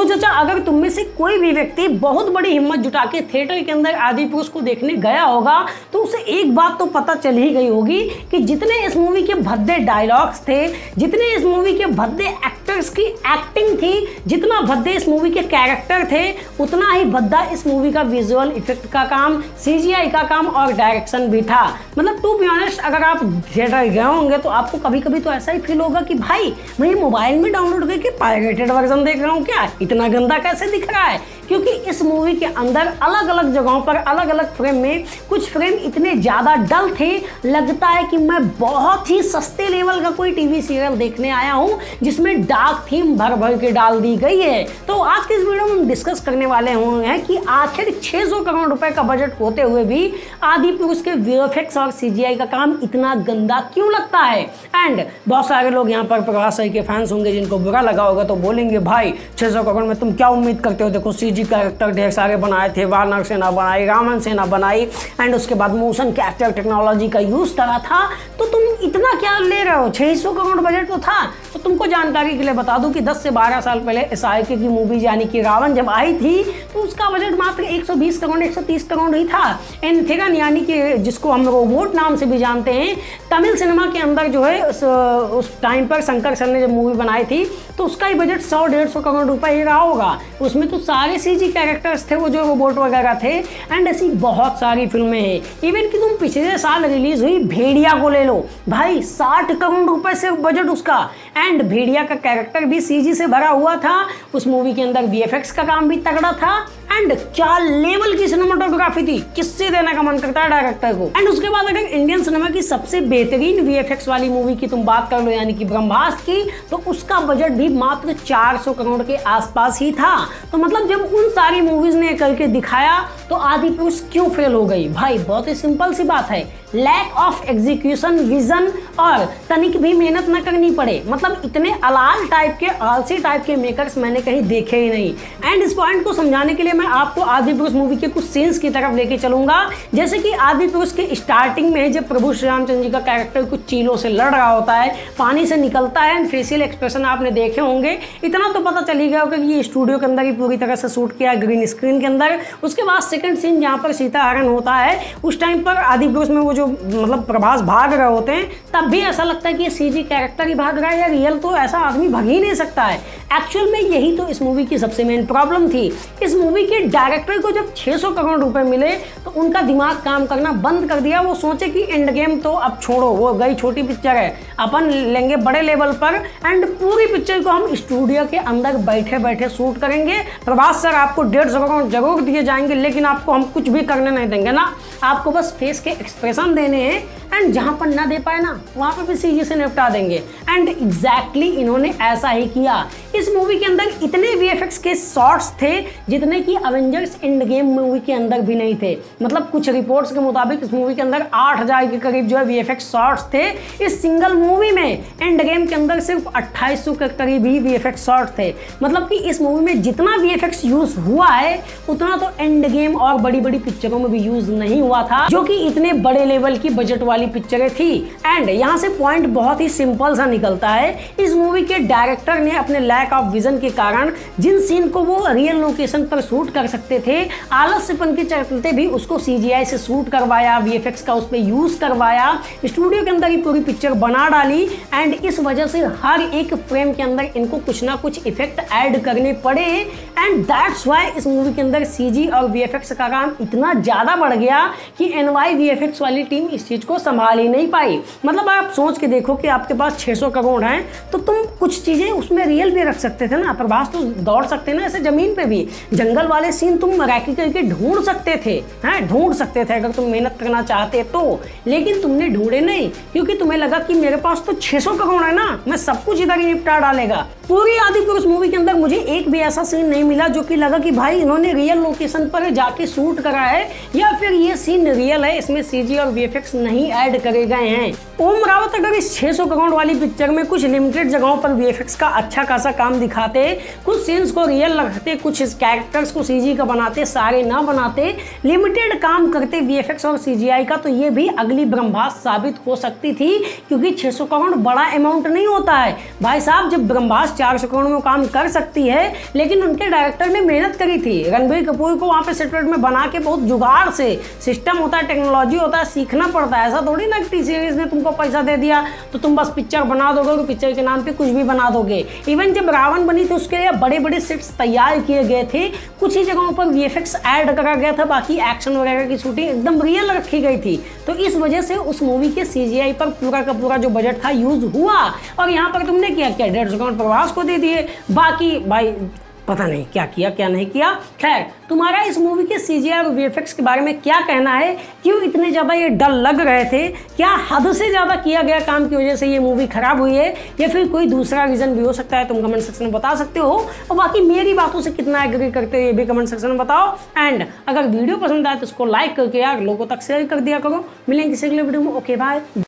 चाचा, अगर तुम में से कोई भी व्यक्ति बहुत बड़ी हिम्मत जुटा के थिएटर के अंदर आदिपुरुष को देखने गया होगा तो उसे एक बात तो पता चल ही गई होगी कि जितने इस मूवी के भद्दे डायलॉग्स थे, जितने इस मूवी के भद्दे एक्टर्स की एक्टिंग थी, जितना भद्दे इस मूवी के कैरेक्टर थे, उतना ही भद्दा इस मूवी का विजुअल इफेक्ट का काम, सीजीआई का काम और डायरेक्शन भी था। मतलब टू बी ऑनेस्ट, अगर आप थिएटर गए होंगे तो आपको कभी कभी तो ऐसा ही फील होगा कि भाई मैं मोबाइल में डाउनलोड करके पायरेटेड वर्जन देख रहा हूँ क्या, इतना गंदा कैसे दिख रहा है। क्योंकि इस मूवी के अंदर अलग अलग जगहों पर अलग अलग फ्रेम में कुछ फ्रेम इतने ज़्यादा डल थे, लगता है कि मैं बहुत ही सस्ते लेवल का कोई टीवी सीरियल देखने आया हूँ जिसमें डार्क थीम भर भर के डाल दी गई है। तो आज के इस वीडियो में हम डिस्कस करने वाले हैं कि आखिर 600 करोड़ रुपए का बजट होते हुए भी आदिपुरुष के वीएफएक्स और सीजीआई का काम इतना गंदा क्यों लगता है। एंड बहुत सारे लोग यहाँ पर प्रभास भाई के फैंस होंगे जिनको बुरा लगा होगा, तो बोलेंगे भाई 600 करोड़ में तुम क्या उम्मीद करते हो, देखो सीजी कैरेक्टर ढेर सारे बनाए थे, वानर सेना बनाई, रावण सेना बनाई, एंड उसके बाद मोशन कैप्चर टेक्नोलॉजी का यूज करा था, तो तुम इतना क्या ले रहे हो, 600 करोड़ बजट तो था। तो तुमको जानकारी के लिए बता दूं कि 10 से 12 साल पहले एसआईके की मूवी यानी कि रावण जब आई थी तो उसका बजट मात्र 120 करोड़ 130 करोड़ ही था। एंथिरन यानी कि जिसको हम रोबोट नाम से भी जानते हैं, तमिल सिनेमा के अंदर जो है उस टाइम पर शंकर सर ने जब मूवी बनाई थी तो उसका ही बजट 100-150 करोड़ रुपए ही रहा होगा। उसमें तो सारे सीजी कैरेक्टर्स थे वो जो रोबोट वगैरह थे। एंड ऐसी बहुत सारी फिल्में हैं, इवन कि तुम पिछले साल रिलीज हुई भेड़िया को ले लो, भाई 60 करोड़ रुपए से बजट उसका। एंड भेड़िया का कैरेक्टर भी सीजी से भरा हुआ था, उस मूवी के अंदर वीएफएक्स का काम भी तगड़ा था। एंड क्या लेवल की सिनेमाटोग्राफी थी, किससे देने का मन करता है डायरेक्टर को। एंड उसके बाद अगर इंडियन सिनेमा की सबसे बेहतरीन वीएफएक्स वाली मूवी की तुम बात कर लो यानी कि ब्रह्मास्त्र की, तो उसका बजट भी मात्र 400 करोड़ के आसपास ही था। तो मतलब जब उन सारी मूवीज ने करके दिखाया तो आदिपुरुष क्यों फेल हो गई, भाई बहुत ही सिंपल सी बात है, लैक ऑफ एग्जीक्यूशन, विजन और तनिक भी मेहनत न करनी पड़े। मतलब इतने अलाल टाइप के, आलसी टाइप के मेकर्स मैंने कहीं देखे ही नहीं। एंड इस पॉइंट को समझाने के लिए मैं आपको आदिपुरुष मूवी के कुछ सीन्स की तरफ लेके चलूंगा। जैसे कि आदिपुरुष के स्टार्टिंग में जब प्रभु श्री रामचंद्र जी का कैरेक्टर कुछ चीलों से लड़ रहा होता है, पानी से निकलता है, एंड फेशियल एक्सप्रेशन आपने देखे होंगे, इतना तो पता चल ही गया होगा कि ये स्टूडियो के अंदर ही पूरी तरह से शूट किया ग्रीन स्क्रीन के अंदर। उसके बाद सेकंड सीन जहाँ पर सीता हरण होता है, उस टाइम पर आदिपुरुष में वो जो मतलब प्रभास भाग रहे होते हैं, तब भी ऐसा लगता है कि ये सीजी कैरेक्टर ही भाग रहा है या रियल तो ऐसा आदमी भाग ही नहीं सकता है। एक्चुअल में यही तो इस मूवी की सबसे मेन प्रॉब्लम थी। इस मूवी के डायरेक्टर को जब 600 करोड़ रुपए मिले तो उनका दिमाग काम करना बंद कर दिया। वो सोचे कि एंड गेम तो अब छोड़ो, वो गई छोटी पिक्चर है, अपन लेंगे बड़े लेवल पर एंड पूरी पिक्चर को हम स्टूडियो के अंदर बैठे बैठे शूट करेंगे। प्रभास सर आपको 150 करोड़ जरूर दिए जाएंगे, लेकिन आपको हम कुछ भी करने नहीं देंगे ना, आपको बस फेस के एक्सप्रेशन देने हैं, एंड जहां पर ना दे पाए ना वहां पर भी सीजी से निपटा देंगे। एंड एग्जैक्टली इन्होंने ऐसा ही किया। इस मूवी के अंदर इतने वीएफएक्स के शॉट्स थे जितने कि अवेंजर्स एंड गेम मूवी के अंदर भी नहीं थे। मतलब कुछ रिपोर्ट्स के मुताबिक इस मूवी के अंदर 8000 के करीब जो है वीएफएक्स शॉट्स थे इस सिंगल मूवी में। एंड गेम के अंदर सिर्फ 2800 के करीब ही वीएफएक्स शॉट्स थे। मतलब कि इस मूवी में जितना वीएफएक्स यूज हुआ है उतना तो एंड गेम और बड़ी बड़ी पिक्चरों में भी यूज नहीं हुआ था, जो कि इतने बड़े लेवल की बजट वाली पिक्चरें थी। एंड यहाँ से पॉइंट बहुत ही सिंपल सा निकलता है, इस मूवी के डायरेक्टर ने अपने लैक ऑफ विजन के कारण जिन सीन को वो रियल लोकेशन पर शूट कर सकते थे, आलस्यपन के चलते भी उसको सीजीआई से शूट करवाया, वीएफएक्स का उस पर यूज करवाया, स्टूडियो के अंदर ही पूरी पिक्चर बना डाली। एंड इस वजह से हर एक फ्रेम के अंदर इनको कुछ ना कुछ इफेक्ट ऐड करने पड़े। एंड दैट्स व्हाई इस मूवी के अंदर सीजी और वीएफएक्स का काम इतना ज्यादा बढ़ गया कि एनवाई वीएफएक्स वाली टीम इस चीज को संभाल ही नहीं पाई। मतलब आप सोच के देखो कि आपके पास 600 करोड़ हैं तो तुम कुछ चीजें उसमें रियल भी रख सकते थे ना। प्रभास तो दौड़ सकते ना ऐसे जमीन पे भी, जंगल वाले सीन तुम रैकी करके ढूंढ सकते थे, हैं ढूंढ सकते थे अगर तुम मेहनत करना चाहते तो, लेकिन तुमने ढूंढे नहीं क्योंकि तुम्हें लगा कि मेरे पास तो 600 करोड़ है ना, मैं सब कुछ इधर ही निपटा डालेगा। पूरी आदिपुरुष मूवी के अंदर मुझे एक भी ऐसा सीन नहीं मिला जो कि लगा कि भाई इन्होंने रियल लोकेशन पर जाके शूट करा है या फिर ये सीन रियल है, इसमें सीजी और वीएफएक्स नहीं ऐड करे गए हैं। ओम रावत अगर इस 600 करोड़ वाली पिक्चर में कुछ लिमिटेड जगहों पर वीएफएक्स का अच्छा खासा काम दिखाते, कुछ सीन्स को रियल लगाते, कुछ कैरेक्टर्स को सीजी का बनाते, सारे ना बनाते, लिमिटेड काम करते वीएफएक्स और सीजीआई का, तो ये भी अगली ब्रह्मास्त्र साबित हो सकती थी। क्योंकि 600 करोड़ बड़ा अमाउंट नहीं होता है भाई साहब। जब ब्रह्मास्त्र 400 करोड़ में काम कर सकती है, लेकिन उनके डायरेक्टर ने मेहनत करी थी। रणबीर कपूर को वहाँ पे सेटवेट में बना के बहुत जुगाड़ से, सिस्टम होता है, टेक्नोलॉजी होता है, सीखना पड़ता है। ऐसा थोड़ी ना कि सीरीज ने तुमको पैसा दे दिया तो तुम बस पिक्चर बना दोगे और पिक्चर के नाम पे कुछ भी बना दोगे। इवन जब रावण बनी तो उसके लिए बड़े बड़े सेट्स तैयार किए गए थे, कुछ ही जगहों पर वीएफएक्स ऐड करा गया था, बाकी एक्शन वगैरह की शूटिंग एकदम रियल रखी गई थी। तो इस वजह से उस मूवी के सीजीआई पर पूरा का पूरा जो बजट था यूज हुआ। और यहाँ पर तुमने क्या किया, 150 करोड़ प्रभास को दे दिए, बाकी भाई पता नहीं क्या किया क्या नहीं किया। खैर, तुम्हारा इस मूवी के सीजीआई और वीएफएक्स के बारे में क्या कहना है? क्यों इतने ज़्यादा ये डल लग रहे थे? क्या हद से ज़्यादा किया गया काम की वजह से ये मूवी खराब हुई है, या फिर कोई दूसरा रीज़न भी हो सकता है? तुम कमेंट सेक्शन में बता सकते हो। और बाकी मेरी बातों से कितना एग्री करते हो ये भी कमेंट सेक्शन में बताओ। एंड अगर वीडियो पसंद आए तो उसको लाइक करके यार लोगों तक शेयर कर दिया करो। मिलेंगे किसी अगले वीडियो में। Okay bye.